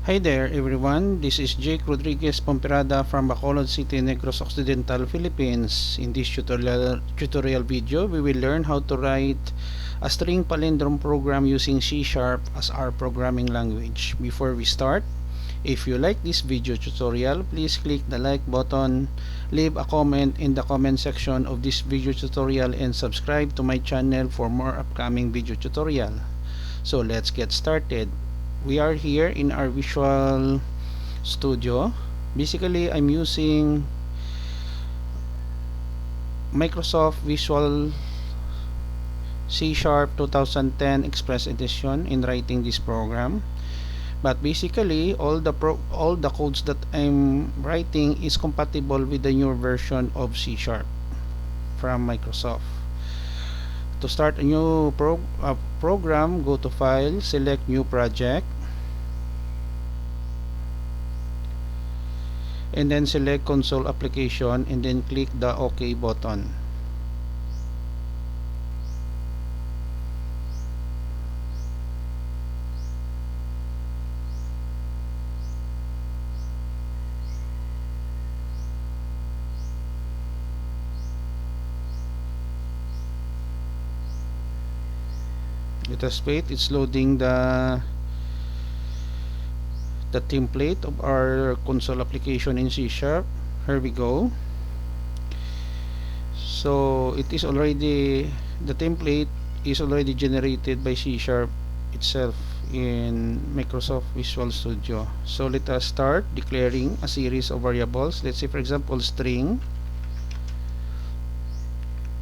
Hi there everyone, this is Jake Rodriguez Pomperada from Bacolod City, Negros Occidental Philippines. In this tutorial video, we will learn how to write a string palindrome program using C# as our programming language. Before we start, if you like this video tutorial, please click the like button, leave a comment in the comment section of this video tutorial, and subscribe to my channel for more upcoming video tutorial. So let's get started. We are here in our Visual Studio. Basically, I'm using Microsoft Visual C# 2010 Express Edition in writing this program. But basically, all the codes that I'm writing is compatible with the newer version of C# from Microsoft. To start a new program, go to File, select New Project, and then select Console Application, and then click the OK button. Let us wait, it's loading the template of our console application in C#. Here we go. So it is already, the template is already generated by C# itself in Microsoft Visual Studio. So let us start declaring a series of variables. Let's say for example string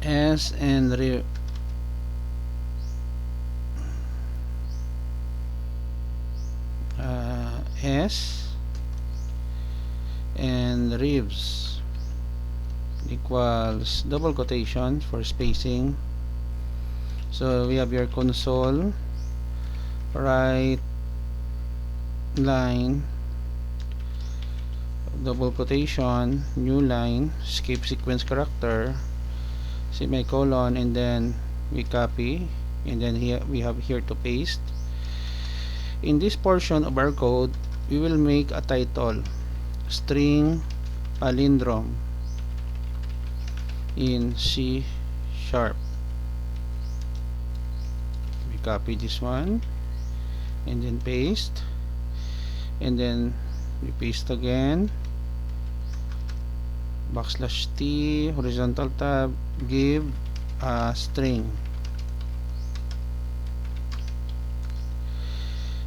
s and s and ribs equals double quotation for spacing. So we have your console right line double quotation new line skip sequence character semicolon, and then we copy, and then here we have here to paste. In this portion of our code, we will make a title string palindrome in C#. We copy this one and then paste, and then we paste again, \t horizontal tab, give a string.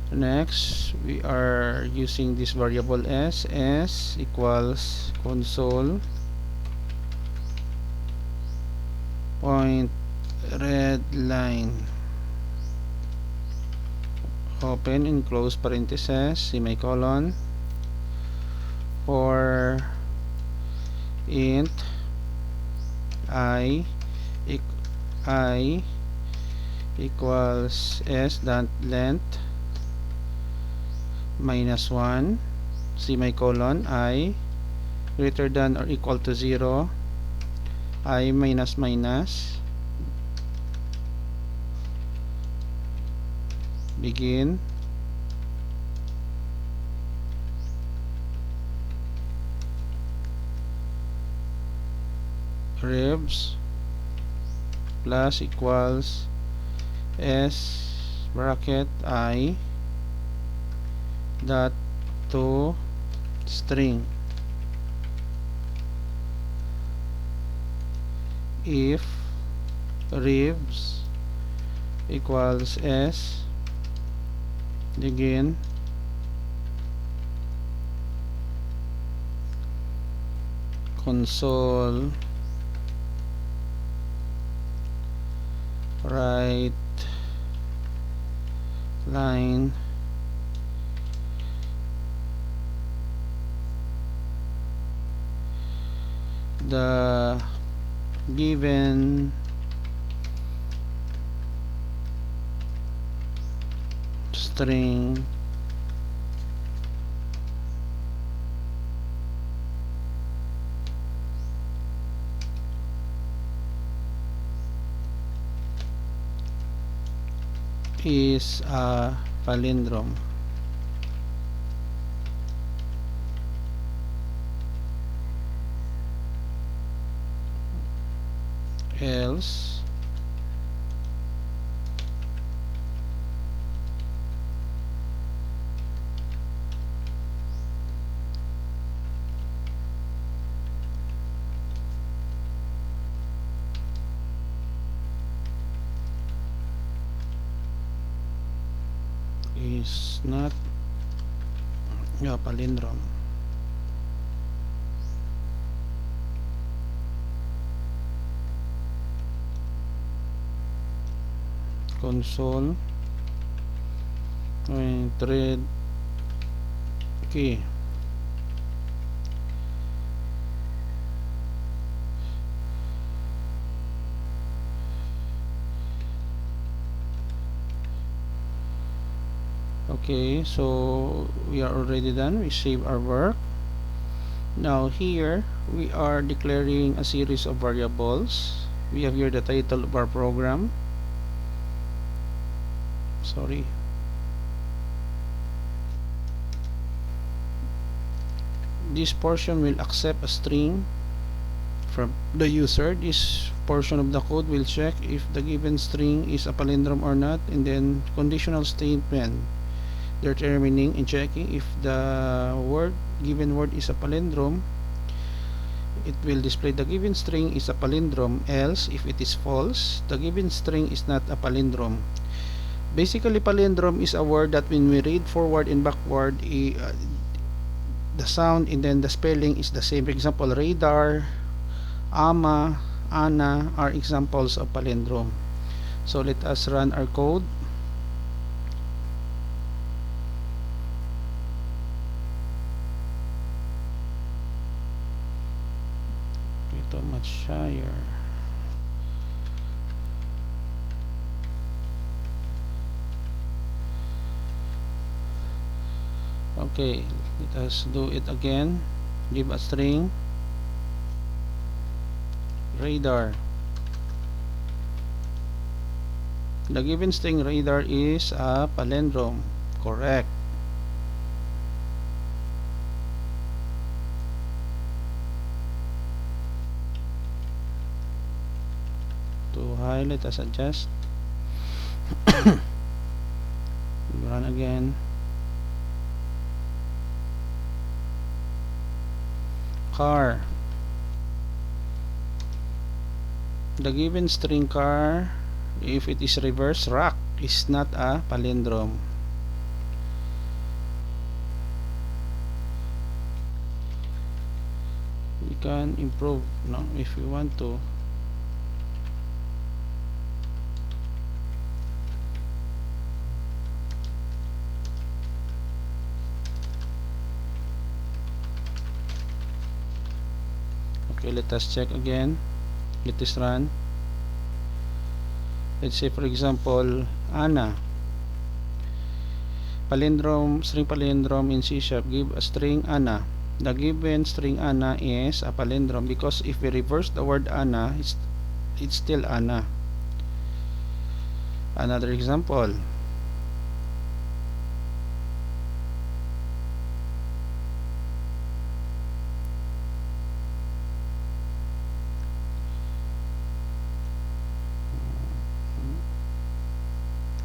Next, we are using this variable s equals console point red line open and close parentheses semicolon for int i equals s dot length -1 semicolon I greater than or equal to 0 I minus begin ribs plus equals s bracket I dot to string if ribs equals s begin console right line the given string is a palindrome. else is not a palindrome. Console thread key. Okay, so we are already done. We save our work. Now here we are declaring a series of variables. We have here the title of our program. Sorry. This portion will accept a string from the user. This portion of the code will check if the given string is a palindrome or not, and then conditional statement determining and checking if the given word is a palindrome. It will display the given string is a palindrome, else if it is false, the given string is not a palindrome. Basically, palindrome is a word that when we read forward and backward, the sound and then the spelling is the same. For example, radar, ama, ana are examples of palindrome. So let us run our code. Ito much higher. Okay, let us do it again. Give a string radar. The given string radar is a palindrome. Correct. Too high, let us adjust. Run again. Car. The given string car, if it is reverse rock, is not a palindrome. We can improve, no, if we want to. Okay, let us check again. Let us run. Let's say for example, ana. Palindrome, string palindrome in CSharp give a string ana. The given string ana is a palindrome because if we reverse the word ana, it's still ana. Another example.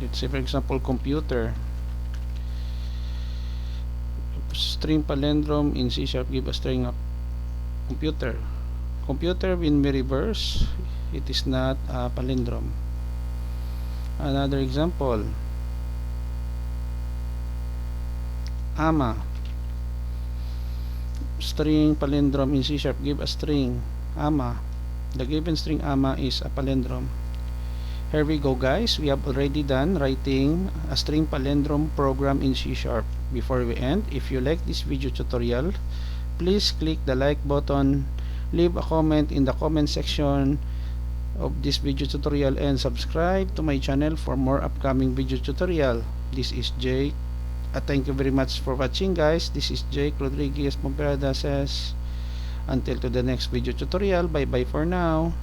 Let's say for example computer. String palindrome in CSharp give a string of computer. Computer when we reverse, it is not a palindrome. Another example. Ama. String palindrome in CSharp give a string ama. The given string ama is a palindrome. Here we go guys, we have already done writing a string palindrome program in CSharp. Before we end, if you like this video tutorial, please click the like button, leave a comment in the comment section of this video tutorial, and subscribe to my channel for more upcoming video tutorial. This is Jake. Thank you very much for watching guys. This is Jake Rodriguez Pomperada says, until to the next video tutorial, bye bye for now.